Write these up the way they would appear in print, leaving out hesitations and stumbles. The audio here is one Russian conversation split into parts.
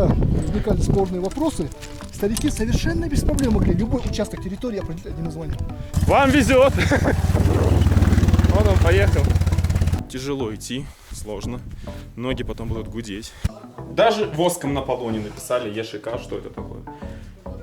когда возникали спорные вопросы, старики совершенно без проблем могли любой участок территории определить одним названием. Вам везет! Вот он поехал. Тяжело идти, сложно. Ноги потом будут гудеть. Даже воском на полу не написали ЕШК, что это такое.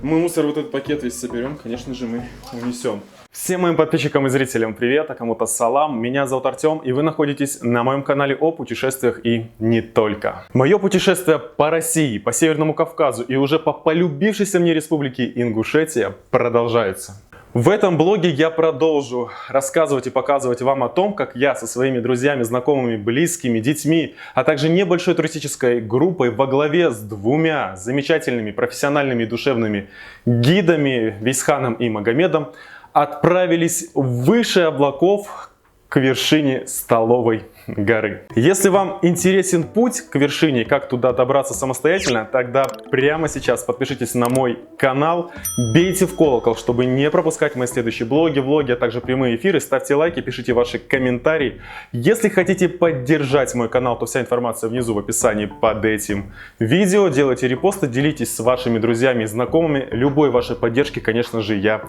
Мы мусор вот этот пакет весь соберем, конечно же, мы унесем. Всем моим подписчикам и зрителям привет, а кому-то салам. Меня зовут Артем, и вы находитесь на моем канале о путешествиях и не только. Мое путешествие по России, по Северному Кавказу и уже по полюбившейся мне республике Ингушетия продолжается. В этом блоге я продолжу рассказывать и показывать вам о том, как я со своими друзьями, знакомыми, близкими, детьми, а также небольшой туристической группой во главе с двумя замечательными профессиональными и душевными гидами Вейсханом и Магомедом отправились выше облаков к вершине Столовой горы. Если вам интересен путь к вершине, как туда добраться самостоятельно, тогда прямо сейчас подпишитесь на мой канал, бейте в колокол, чтобы не пропускать мои следующие блоги, влоги, а также прямые эфиры, ставьте лайки, пишите ваши комментарии. Если хотите поддержать мой канал, то вся информация внизу в описании под этим видео. Делайте репосты, делитесь с вашими друзьями и знакомыми. Любой вашей поддержки, конечно же, я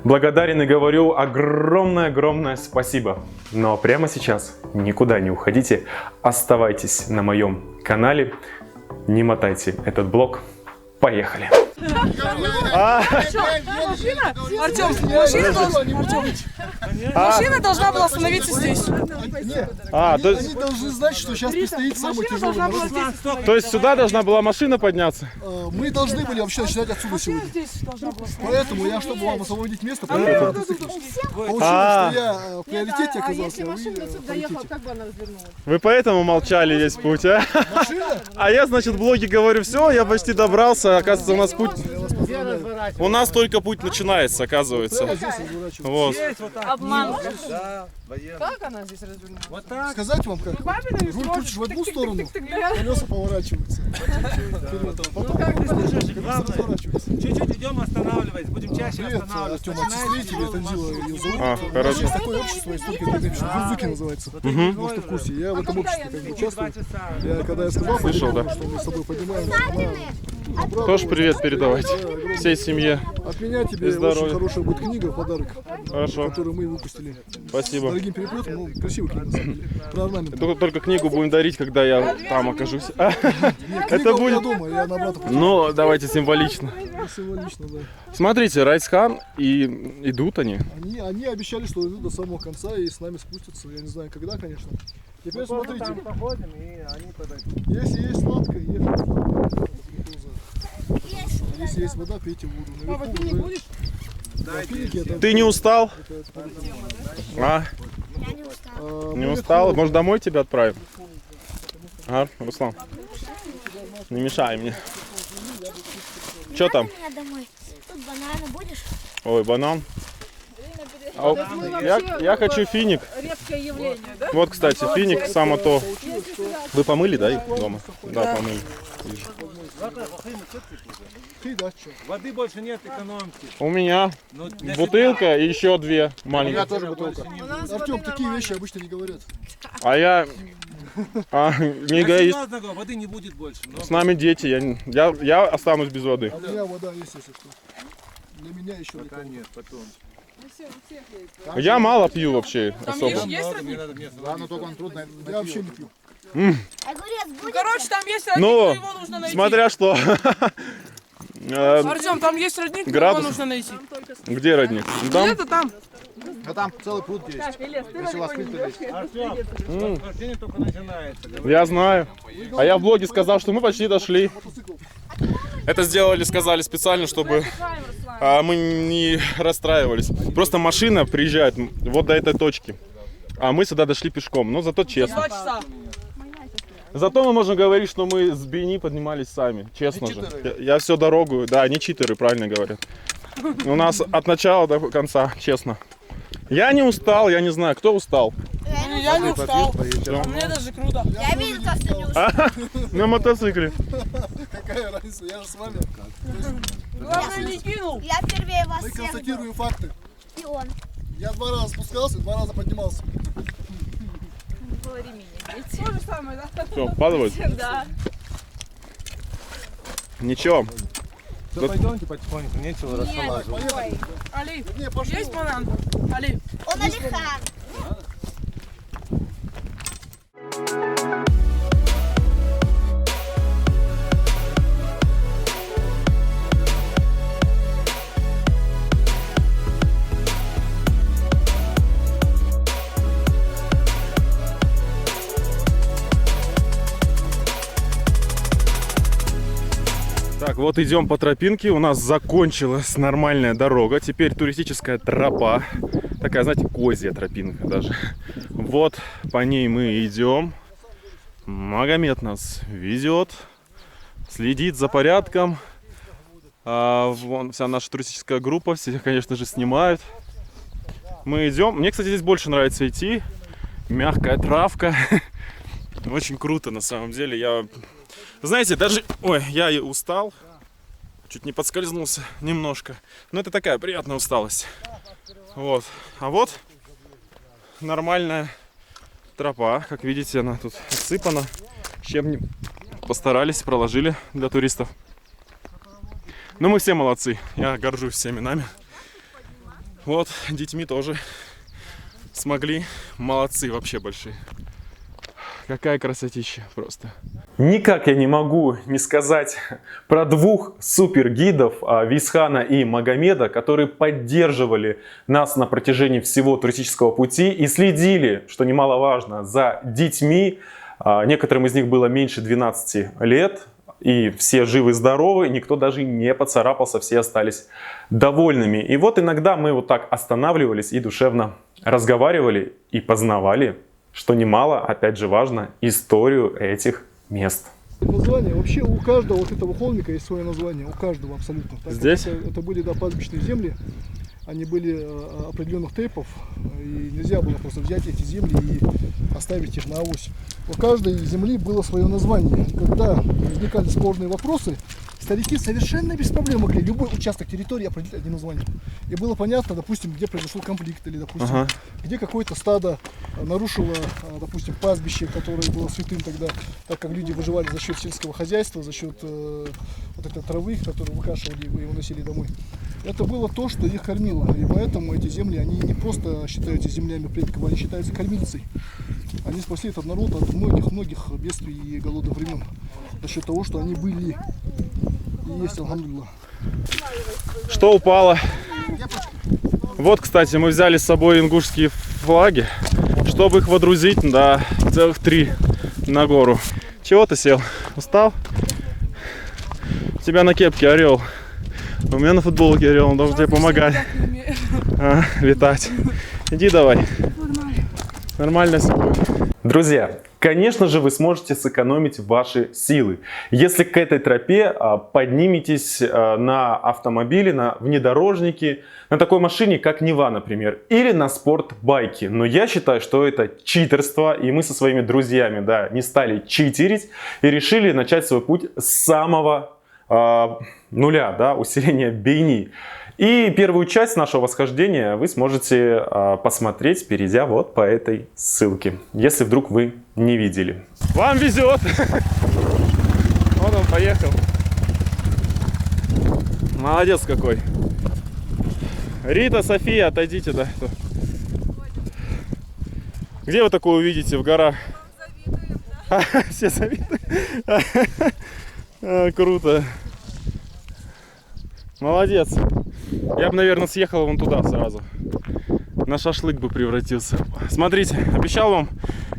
благодарен и говорю огромное спасибо. Но прямо сейчас никуда не уходите, оставайтесь на моем канале, не мотайте этот блог. Поехали! Машина должна была остановиться здесь. Они должны знать, что сейчас предстоит самый тяжелый маршрут. То есть сюда должна была машина подняться? Мы должны были вообще начинать отсюда сегодня. Поэтому я, чтобы вам освободить место, поехал. Получилось, что я в приоритете оказался. Вы поэтому молчали весь путь, а? А я, значит, в блоге говорю, все, я почти добрался, оказывается, у нас путь... У нас только путь начинается, оказывается. Вот. Обман. Как она здесь развернула? Вот так. Сказать вам как? Руль крутишь в одну сторону, колеса поворачиваются. Чуть-чуть идем, останавливаясь, будем чаще останавливаться. Артем, отчислитель, это Дила ее зовут. Хорошо. Есть такое общество, история Гурзуки называется. Может, в курсе. Я в этом обществе как бы участвую. Когда я сказал, слышал, да? что мы с тобой поднимаемся, Тоже привет передавайте всей семье. от меня тебе очень хорошая будет книга в подарок, Хорошо. которую мы выпустили. Спасибо. С дорогим переплетом, ну, красивая книга, на самом деле. Про орнамент. Только книгу будем дарить, когда я там окажусь. Это будет... дома, я на брата Ну, давайте символично. символично, да. Смотрите, Райсхан, и идут они. Они обещали, что идут до самого конца и с нами спустятся. Я не знаю, когда, конечно. Теперь смотрите, если есть сладкое, ешьте. Если есть вода, пейте воду. Папа, ты не будешь? Ты не устал? А? Я не устала. Не устал? Может, домой тебя отправим? Ага, Руслан. Не мешай мне. Что там? Меня домой. Тут бананы будешь? Ой, банан. Я хочу финик. Редкое явление, да? Вот, кстати, финик, само то. Вы помыли, да, их дома? Да, помыли. Вижу. Воды больше нет, экономки. У меня бутылка и еще две маленькие. тоже бутылка. Артем, такие вещи обычно не говорят. А я не эгоист. Серьезно говорю, воды не будет больше. С нами дети, я останусь без воды. У меня вода есть, если что. Для меня еще Пока нет, потом. Я мало пью вообще особо. Есть родник? я вообще не пью. Огурец будет? Короче, там есть родник, Ну, но его нужно найти. смотря что. Артем, там есть родник, но его Градус. нужно найти. Где родник? Там? Где-то там. А там целый пруд есть. Артем, рождение только начинается. Я знаю. А я в блоге сказал, что мы почти дошли. Это сделали, сказали специально, чтобы мы не расстраивались. Просто машина приезжает вот до этой точки. А мы сюда дошли пешком. Но зато честно. 2 часа. Зато мы можем говорить, что мы с Бени поднимались сами. Честно же. Я всю дорогу, да, не читеры, правильно говорят. У нас от начала до конца, честно. Я не устал, я не знаю, кто устал. Я не устал. Мне даже круто. Я видел, то, что не устал. На мотоцикле. Какая разница, я же с вами. Главное, не кинул. Я впервые вас Мы всех констатируем факты. И он. Я 2 раза спускался, 2 раза поднимался. То же самое, да? Все, вкладывать? Да. Ничего. Да пойдемте потихоньку, нечего расхолаживать. Али, Не, пошли. есть банан? Али. Он Алихан. Так, вот идем по тропинке. У нас закончилась нормальная дорога. Теперь туристическая тропа. Такая, знаете, козья тропинка даже. Вот по ней мы идем. Магомед нас везет. Следит за порядком. Вон вся наша туристическая группа. Все, конечно же, снимают. Мы идем. Мне, кстати, здесь больше нравится идти. Мягкая травка. Очень круто, на самом деле. Знаете, даже... Ой, я и устал. Чуть не подскользнулся немножко. Но это такая приятная усталость. Вот. А вот нормальная тропа. Как видите, она тут отсыпана. Щебнем постарались, проложили для туристов. Но мы все молодцы. Я горжусь всеми нами. Вот, детьми тоже смогли. Молодцы вообще большие. Какая красотища просто. Никак я не могу не сказать про двух супергидов, Висхана и Магомеда, которые поддерживали нас на протяжении всего туристического пути и следили, что немаловажно, за детьми. Некоторым из них было меньше 12 лет, и все живы-здоровы, никто даже не поцарапался, все остались довольными. И вот иногда мы вот так останавливались и душевно разговаривали и познавали, что немало, опять же, важно, историю этих мест. Название. Вообще у каждого вот этого холмика есть свое название. У каждого абсолютно. Так, Здесь? Это были пастбищные земли. Они были определенных типов. И нельзя было просто взять эти земли и оставить их на авось. У каждой земли было свое название. И когда возникали спорные вопросы, старики совершенно без проблем могли любой участок территории определить одним названием. И было понятно, допустим, где произошел конфликт, или, допустим, где какое-то стадо нарушило, допустим, пастбище, которое было святым тогда, так как люди выживали за счет сельского хозяйства, за счет вот этой травы, которую выкашивали и уносили домой. Это было то, что их кормило. И поэтому эти земли, они не просто считаются землями предков, они считаются кормильцей. Они спасли этот народ от многих-многих бедствий и голодных времен. За счет того, что они были и есть, алхамдулилlah. Что упало? Вот, кстати, мы взяли с собой ингушские флаги, чтобы их водрузить, да, целых 3 на гору. Чего ты сел? Устал? У тебя на кепке орел. У меня на футболке орел, он должен тебе помогать. Летать. Иди давай. Нормально все будет. Друзья, конечно же, вы сможете сэкономить ваши силы, если к этой тропе подниметесь на автомобиле, на внедорожнике, на такой машине, как Нива, например, или на спортбайке. Но я считаю, что это читерство, и мы со своими друзьями, да, не стали читерить и решили начать свой путь с самого нуля, да, усиления Бейни. И первую часть нашего восхождения вы сможете посмотреть, перейдя вот по этой ссылке, если вдруг вы не видели. Вам везет! Вот он поехал. Молодец какой. Рита, София, отойдите, да. Где вы такое увидите в горах? Все завидуют. Круто. Молодец. Я бы, наверное, съехал вон туда сразу. На шашлык бы превратился. Смотрите, обещал вам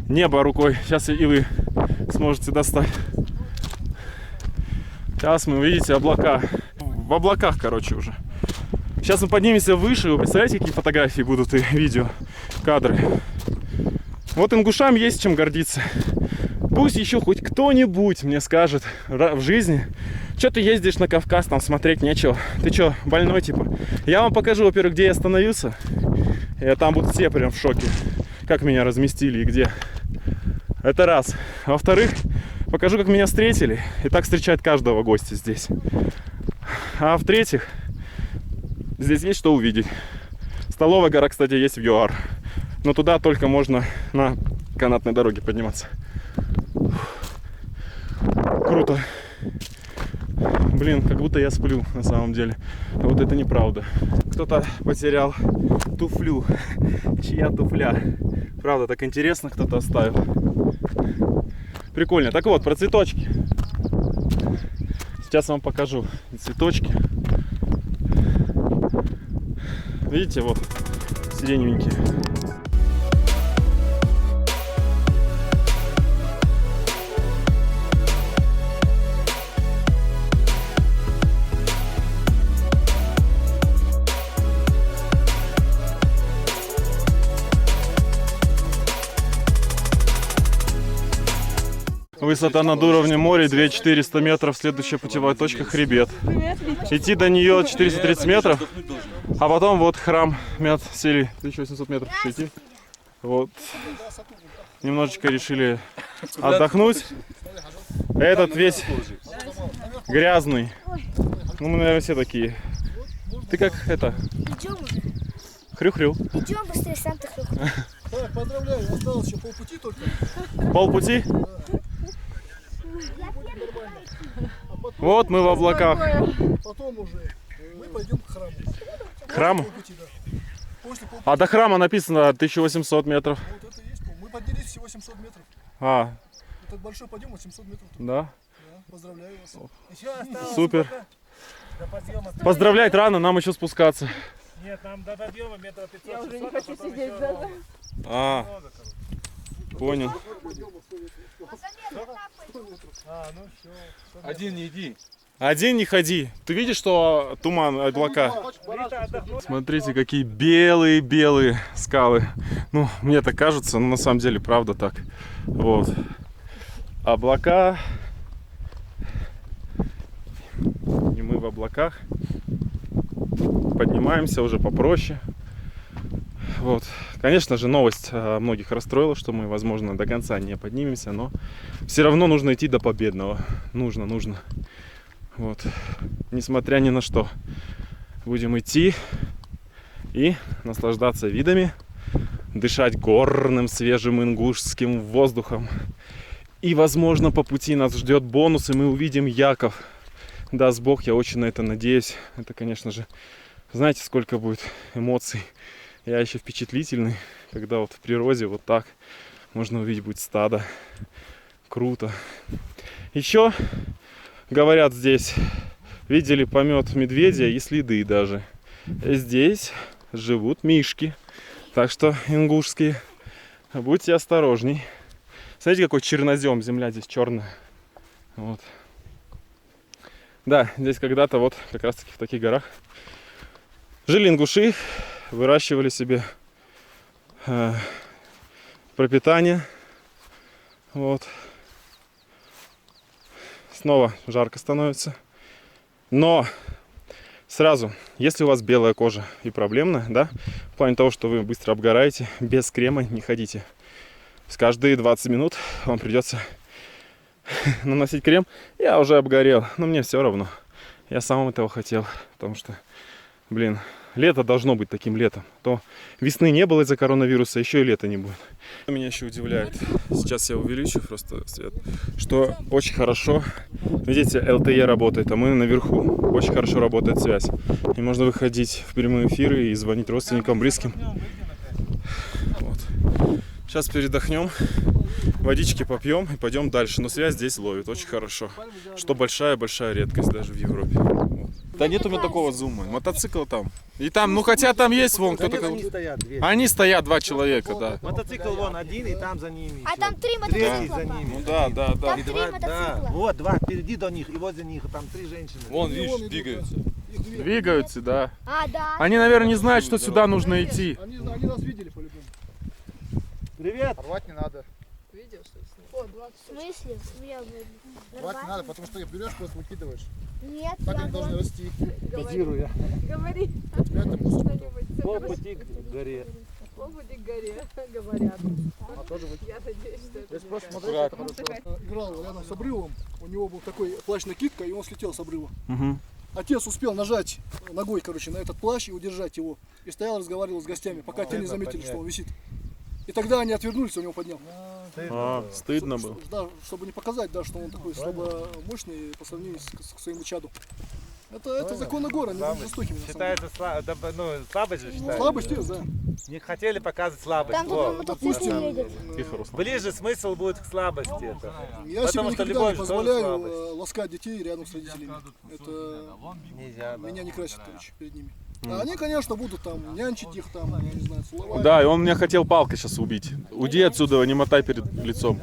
небо рукой. Сейчас и вы сможете достать. Сейчас мы увидите облака. В облаках, короче, уже. Сейчас мы поднимемся выше. Вы представляете, какие фотографии будут и видео, кадры. Вот ингушам есть чем гордиться. Пусть еще хоть кто-нибудь мне скажет в жизни, что ты ездишь на Кавказ, там смотреть нечего. Ты что, больной типа? Я вам покажу, во-первых, где я остановился. И там будут все прям в шоке, как меня разместили и где. Это раз. Во-вторых, покажу, как меня встретили. И так встречают каждого гостя здесь. А в-третьих, здесь есть что увидеть. Столовая гора, кстати, есть в ЮАР. Но туда только можно на канатной дороге подниматься. Круто. Блин, как будто я сплю на самом деле. А вот это неправда. Кто-то потерял туфлю. Чья туфля? Правда, так интересно, кто-то оставил. Прикольно. Так вот, про цветочки. Сейчас вам покажу цветочки. Видите, вот сиреневенькие. Высота над уровнем моря 2400 метров. Следующая путевая точка — хребет. Идти до нее 430 метров. А потом вот храм Мят-Сели. 1800 метров еще идти. Вот. Немножечко решили отдохнуть. Этот весь грязный. Ну, мы, наверное, все такие. Ты как это? Идем уже. Хрю-хрю. Идем быстрее, сам ты хрюк. Так, поздравляю, осталось еще полпути только. Полпути? Вот мы в облаках. Потом уже мы пойдем к храму. К храму? Полпути, да. После полпути. А до храма написано 1800 метров. Вот это и есть. Мы поднялись всего 700 метров. А, Этот большой подъем 800 метров. только. да? Да, поздравляю вас. Еще осталось Супер. сколько? До подъема. Поздравлять рано, нам еще спускаться. Нет, нам до подъема метров 500. Я уже не 600, хочу а потом сидеть еще даже. А, много, короче. понял. Ну все. Один не иди. Один не ходи. Ты видишь, что туман, облака? Рита, отдохнуть. Смотрите, какие белые-белые скалы. Ну, мне так кажется, но на самом деле правда так. Вот. Облака. И мы в облаках. Поднимаемся уже попроще. Вот. Конечно же, новость многих расстроила, что мы, возможно, до конца не поднимемся, но все равно нужно идти до победного. Нужно. Вот. Несмотря ни на что. Будем идти и наслаждаться видами, дышать горным, свежим ингушским воздухом. И, возможно, по пути нас ждет бонус, и мы увидим яков. Даст Бог, я очень на это надеюсь. Это, конечно же, знаете, сколько будет эмоций. Я еще впечатлительный, когда вот в природе вот так можно увидеть будет стадо. Круто. Еще, говорят, здесь видели помет медведя и следы даже. Здесь живут мишки. Так что, ингушские, будьте осторожней. Смотрите, какой чернозем, земля здесь черная. Вот. Да, здесь когда-то вот как раз таки в таких горах жили ингуши, выращивали себе пропитание. Вот. Снова жарко становится. Но сразу, если у вас белая кожа и проблемная, да, в плане того, что вы быстро обгораете, без крема не ходите. С каждые 20 минут вам придется наносить крем. Я уже обгорел, но мне все равно. Я сам этого хотел, потому что, блин, лето должно быть таким летом. То весны не было из-за коронавируса, еще и лета не будет. Меня еще удивляет, сейчас я увеличу просто свет, что очень хорошо, видите, LTE работает, а мы наверху. Очень хорошо работает связь. И можно выходить в прямые эфиры и звонить родственникам, близким. Вот. Сейчас передохнем, водички попьем и пойдем дальше. Но связь здесь ловит очень хорошо. Что большая-большая редкость даже в Европе. Вот. Да нет у меня такого зума. Мотоцикл там. И там, ну хотя там есть вон кто-то. Они стоят, две. Они стоят, два человека, да. Мотоцикл вон один, и там за ними. А еще. там 3 Третий мотоцикла. за ними. Ну да. Там И 3 два, да, мотоцикла. вот два впереди до них, и возле них, там 3 женщины. Вон, видишь, двигаются. Их две. Двигаются, да. А, да. Они, наверное, не знают, что сюда нужно идти. Они нас видели по-любому. Привет! Рвать не надо. В смысле? Я Рвать не надо, потому что их берешь, просто выкидываешь. Нет, Так я они должны расти. Кодирую я. Говори У тебя это мусор. что-нибудь. Полпути к горе. Полпути к горе, говорят. А тоже выкидываешь. Я надеюсь, что это Если просто не смотреть, это хорошо. Играл рядом с обрывом, у него был такой плащ-накидка, и он слетел с обрыва. Угу. Отец успел нажать ногой, на этот плащ и удержать его. И стоял, разговаривал с гостями, пока те не заметили, что он висит. И тогда они отвернулись, он его поднял. Стыдно было. Да, чтобы не показать, да, что он такой слабо мощный по сравнению к своему чаду. Это законы гор, они будут жестокими. на самом деле. Считается слабость же считается. Слабость, да. Не хотели показывать слабость. Там Во. тут мотоцикл едет. Тихо, Руслан. Ближе смысл будет к слабости. Это. Я себе Потому что никогда не любовь тоже позволяю слабость. ласкать детей рядом с родителями. Это Нельзя, да. меня не красит, короче, перед ними. А они, конечно, будут там нянчить их, там, я не знаю, целовать. Да, и он меня хотел палкой сейчас убить. Уйди отсюда, не мотай перед лицом.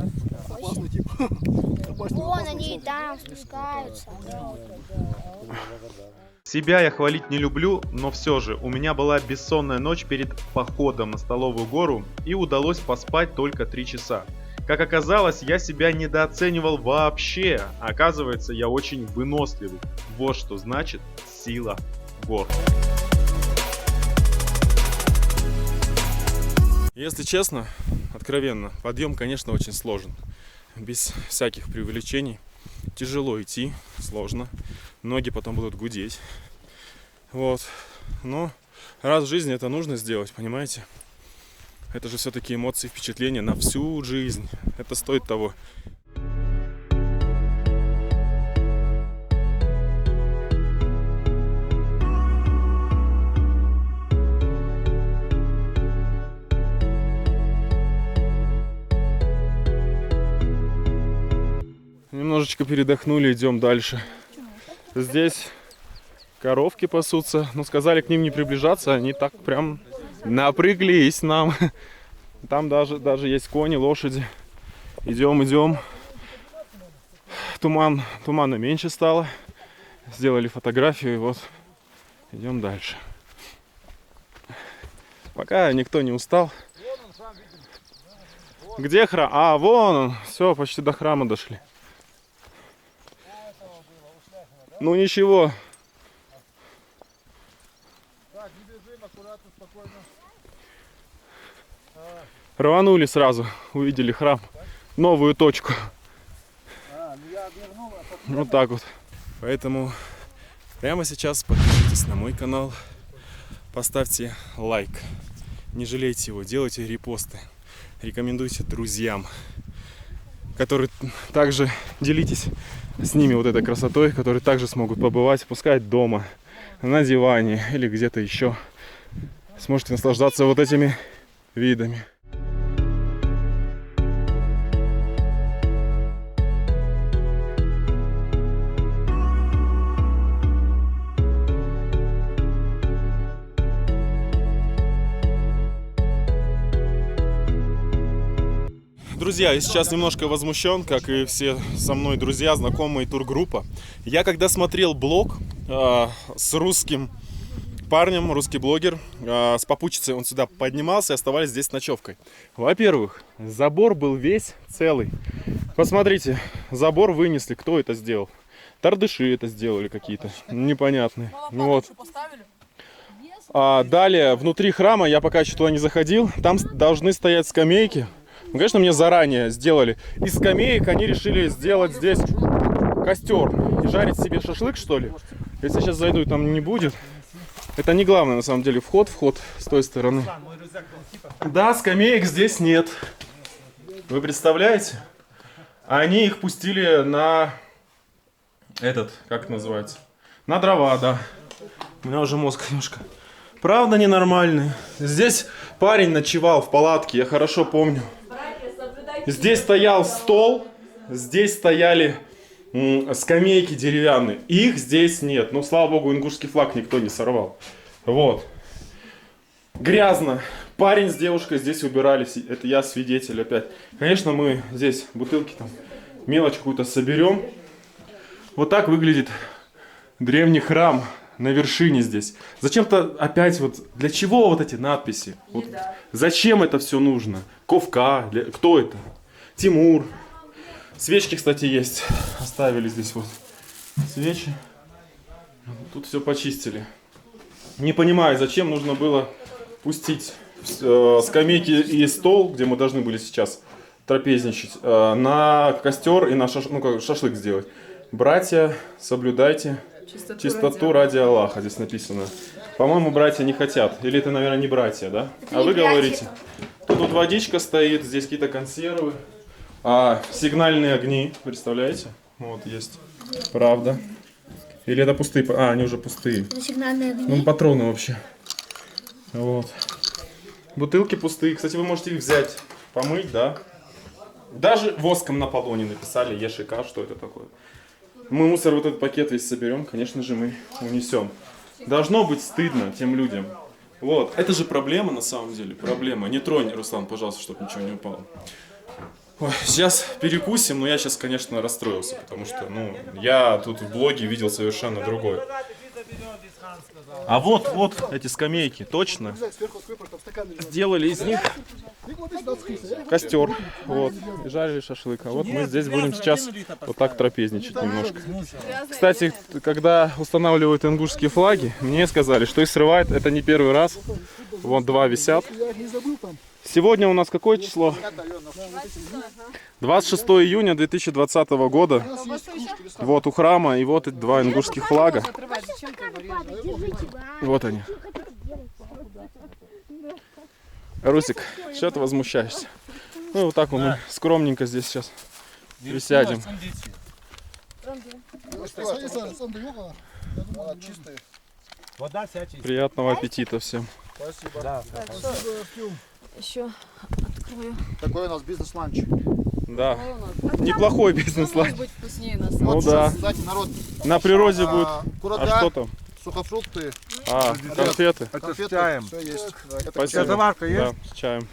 Опасный тип. Опасный, Вон опасный они пацан. там спускаются. Себя я хвалить не люблю, но все же у меня была бессонная ночь перед походом на Столовую гору и удалось поспать только 3 часа. Как оказалось, я себя недооценивал вообще. Оказывается, я очень выносливый. Вот что значит сила гор. Если честно, откровенно, подъем, конечно, очень сложен. Без всяких преувеличений. Тяжело идти, сложно. Ноги потом будут гудеть. Вот. Но раз в жизни это нужно сделать, понимаете? Это же все-таки эмоции, впечатления на всю жизнь. Это стоит того. Немножечко передохнули, идем дальше. Здесь коровки пасутся, но сказали к ним не приближаться, они так прям напряглись нам. Там даже есть кони, лошади. Идем. Тумана меньше стало. Сделали фотографию, и вот идем дальше. Пока никто не устал. Где храм? А, вон он. Все, почти до храма дошли. Ну ничего. Так, не бежим, аккуратно, спокойно. Рванули сразу, увидели храм. Новую точку. Вот так вот. Поэтому прямо сейчас подпишитесь на мой канал. Поставьте лайк. Не жалейте его, делайте репосты. Рекомендуйте друзьям, которые также делитесь с ними вот этой красотой, которые также смогут побывать, пускай дома, на диване или где-то еще. Сможете наслаждаться вот этими видами. Друзья, я сейчас немножко возмущен, как и все со мной друзья, знакомые, тургруппа. Я когда смотрел блог с русским парнем, русский блогер, с попутчицей, он сюда поднимался и оставались здесь с ночевкой. Во-первых, забор был весь целый. Посмотрите, забор вынесли, кто это сделал? Тардыши это сделали какие-то, непонятные. Вот. Далее, внутри храма, я пока еще туда не заходил, там должны стоять скамейки. Ну, конечно, мне заранее сделали. Из скамеек они решили сделать здесь костер и жарить себе шашлык, что ли. Если сейчас зайду, там не будет. Это не главное, на самом деле, вход с той стороны. Да, скамеек здесь нет. Вы представляете? Они их пустили на как это называется? На дрова, да. У меня уже мозг немножко. Правда ненормальный. Здесь парень ночевал в палатке, я хорошо помню. Здесь стоял стол, здесь стояли скамейки деревянные. Их здесь нет. Ну, слава богу, ингушский флаг никто не сорвал. Вот. Грязно. Парень с девушкой здесь убирались. Это я свидетель опять. Конечно, мы здесь бутылки там, мелочь какую-то соберем. Вот так выглядит древний храм на вершине здесь. Зачем-то опять вот... Для чего вот эти надписи? Вот, зачем это все нужно? Ковка? Кто это? Тимур. Свечки, кстати, есть. Оставили здесь вот свечи. Тут все почистили. Не понимаю, зачем нужно было пустить скамейки и стол, где мы должны были сейчас трапезничать, на костер и на шашлык сделать. Братья, соблюдайте чистоту ради Аллаха, здесь написано. По-моему, братья не хотят. Или это, наверное, не братья, да? А вы говорите. Тут водичка стоит, здесь какие-то консервы. А сигнальные огни, представляете? Вот есть. Правда. Или это пустые? А, они уже пустые. Это сигнальные огни. Ну, патроны вообще. Вот. Бутылки пустые. Кстати, вы можете их взять, помыть, да? Даже воском на полоне написали ЕШК, что это такое. Мы мусор вот этот пакет весь соберем, конечно же, мы унесем. Должно быть стыдно тем людям. Вот. Это же проблема на самом деле. Проблема. Не тронь, Руслан, пожалуйста, чтобы ничего не упало. Ой, сейчас перекусим, но я сейчас, конечно, расстроился, потому что, ну, я тут в блоге видел совершенно другое. А вот эти скамейки, точно сделали из них костер, вот, и жарили шашлык. А вот мы здесь будем сейчас вот так трапезничать немножко. Кстати, когда устанавливают ингушские флаги, мне сказали, что их срывают, это не первый раз. Вон 2 висят. Сегодня у нас какое число? 26 июня 2020 года. Вот у храма, и вот 2 ингушских флага. Вот они. Русик, что ты возмущаешься? Ну вот так вот мы скромненько здесь сейчас присядем. Вода вся чистая. Приятного аппетита всем. Да. Еще открою. Такой у нас бизнес-ланч. Да, неплохой бизнес-ланч. Может быть вкуснее на Ну да, Кстати, народ, на природе будет. курага, А что там? сухофрукты, А, конфеты. конфеты, чаем. все есть. Спасибо. заварка есть? Да, с чаем.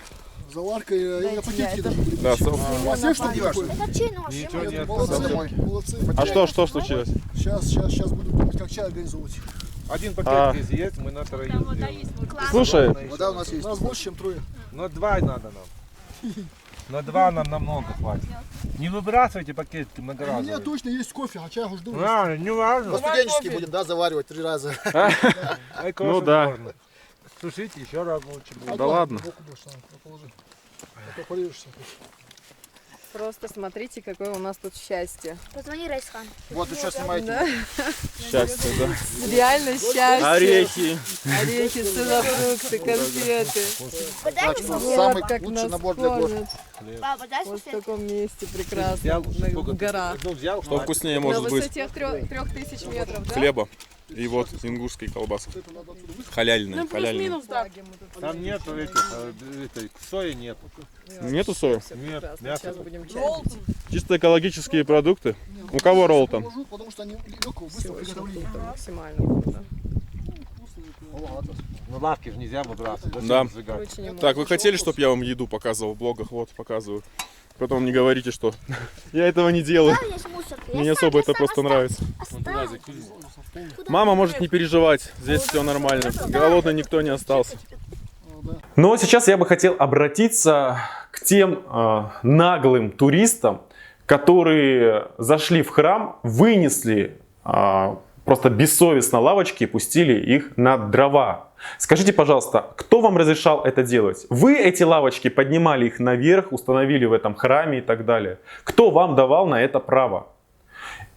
Заварка и пакетики даже. Да, У вас есть что-нибудь такое? Это чей нож? Ничего нет. Молодцы, молодцы. А что случилось? Сейчас буду думать, как чай организовывать. Один А. пакет здесь есть, мы на троих сделаем. Слушай, Вода у нас есть. У нас больше, чем 3. Но 2 надо нам. На 2 нам намного хватит. Не выбрасывайте пакетики У меня многоразовые. точно есть кофе, а чай уже жду. А, не важно. По-студенчески будем, да, заваривать 3 раза. Ай, кофе Ну да. можно. Сушите еще раз лучше будет. Да ладно. Положи. А то порежешься. Просто смотрите, какое у нас тут счастье. Позвони Райсхан. Вот еще снимаете. Да? Счастье, да. реально счастье. Орехи. Орехи, сухофрукты, конфеты. Подай Так, мне что самый как лучший нас набор для гостя. кормят. Папа, дай Вот в салфетку. таком месте прекрасно, Взял, в горах. Ну, взял, Что вкуснее На может быть? высоте 3000 метров, да? Хлеба и вот ингушской колбасы. Халяльная, Ну, халяльная. плюс-минус, да. Там нету этих, этой сои нету. Нету сои? Нет, Прекрасно, мясо. сейчас будем чай пить. Чисто экологические продукты. У кого ролл там? Положу, потому что они легкого, быстрого приготовления. Это максимально круто. Ну лавки же нельзя выбрасывать. Зачем Да. сжигать? Короче, не Так, вы можешь. хотели, чтобы я вам еду показывал в блогах? Вот, показываю. Потом не говорите, что я этого не делаю. Там есть мусорка. Мне не особо это просто нравится. Оставь. Мама может не переживать, здесь все нормально. Голодный никто не остался. Но сейчас я бы хотел обратиться к тем наглым туристам, которые зашли в храм, вынесли просто бессовестно лавочки и пустили их на дрова. Скажите, пожалуйста, кто вам разрешал это делать? Вы эти лавочки поднимали их наверх, установили в этом храме и так далее. Кто вам давал на это право?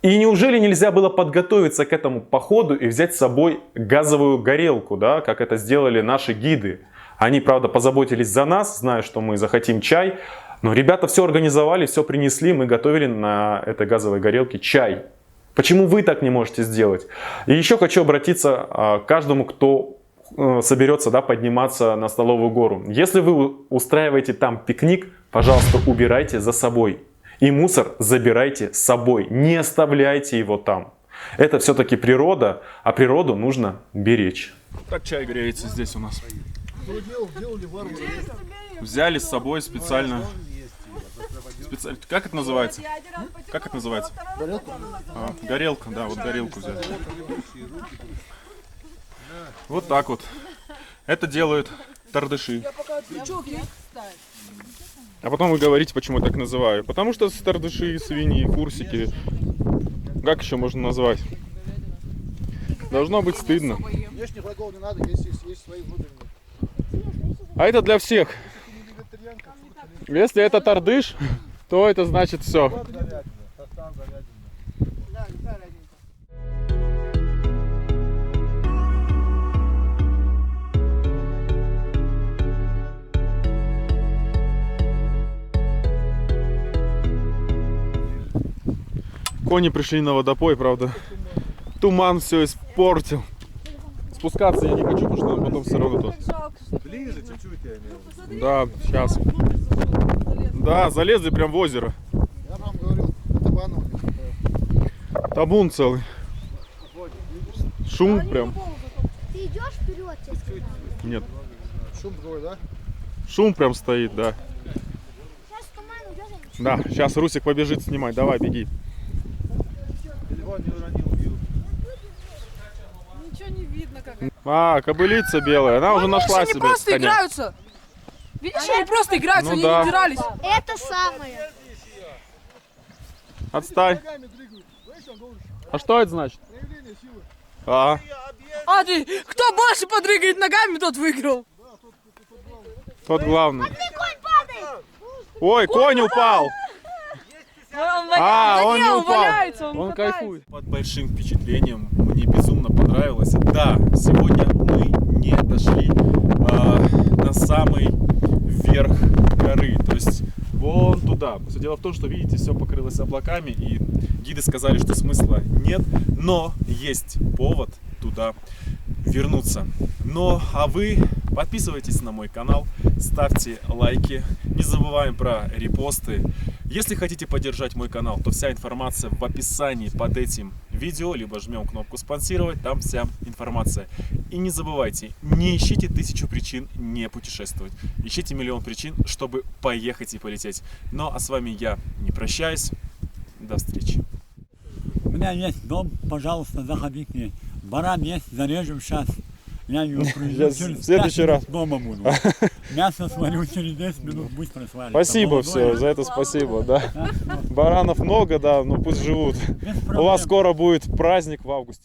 И неужели нельзя было подготовиться к этому походу и взять с собой газовую горелку, да, как это сделали наши гиды? Они, правда, позаботились за нас, зная, что мы захотим чай. Но ребята все организовали, все принесли, мы готовили на этой газовой горелке чай. Почему вы так не можете сделать? И еще хочу обратиться к каждому, кто соберется, да, подниматься на Столовую гору. Если вы устраиваете там пикник, пожалуйста, убирайте за собой. И мусор забирайте с собой, не оставляйте его там. Это все-таки природа, а природу нужно беречь. Так чай греется здесь у нас. Делали варвары. Взяли с собой специально. Как это называется? Как это называется? Горелка, да, вот горелку взяли. Вот так вот. Это делают тардыши. А потом вы говорите, почему я так называю. Потому что тардыши, свиньи, курсики. Как еще можно назвать? Должно быть стыдно. Внешних врагов не надо, есть свои внутренние. А это для всех. Если это тардыш, то это значит все. Кони пришли на водопой, правда. Туман все испортил. Спускаться я не хочу, потому что нам потом все равно тут. Ближе чуть-чуть я имею в виду. Да, сейчас. Да, залезли прям в озеро. Я вам говорил, это ванна. Табун целый. Шум прям. Ты идешь вперед, тебе сказали. Нет. Шум такой, да? Шум прям стоит, да. Сейчас туман уйдет, а Да, сейчас Русик побежит снимать. Давай, беги. Телефон не уронил, Ю. Ничего не видно, как это. А, кобылица белая. Она уже нашла Они себе просто коня. играются. Видишь, они просто играются, Ну они да. не дрались. Это самое. Отстань. А что это значит? А, А ты, кто больше подрыгает ногами, тот выиграл. тот главный. Ой, конь упал. А, он не упал. валяется, Он катается. кайфует. Под большим впечатлением, мне безумно понравилось. Да, сегодня мы не дошли на самый верх горы, то есть вон туда. Все дело в том, что, видите, все покрылось облаками, и гиды сказали, что смысла нет, но есть повод туда вернуться. Ну, а вы подписывайтесь на мой канал, ставьте лайки, не забываем про репосты. Если хотите поддержать мой канал, то вся информация в описании под этим видео, либо жмем кнопку спонсировать, там вся информация. И не забывайте, не ищите 1000 причин не путешествовать, ищите миллион причин, чтобы поехать и полететь. Ну, а с вами я не прощаюсь, до встречи. У меня есть дом, пожалуйста, заходите. Баран есть, зарежем сейчас. Я его привезу. Сейчас, Через в следующий 5 раз. минут дома буду. Мясо сварю через 10 минут, быстро сварю. Спасибо все, за это спасибо, да. Баранов много, да, но пусть живут. У вас скоро будет праздник в августе.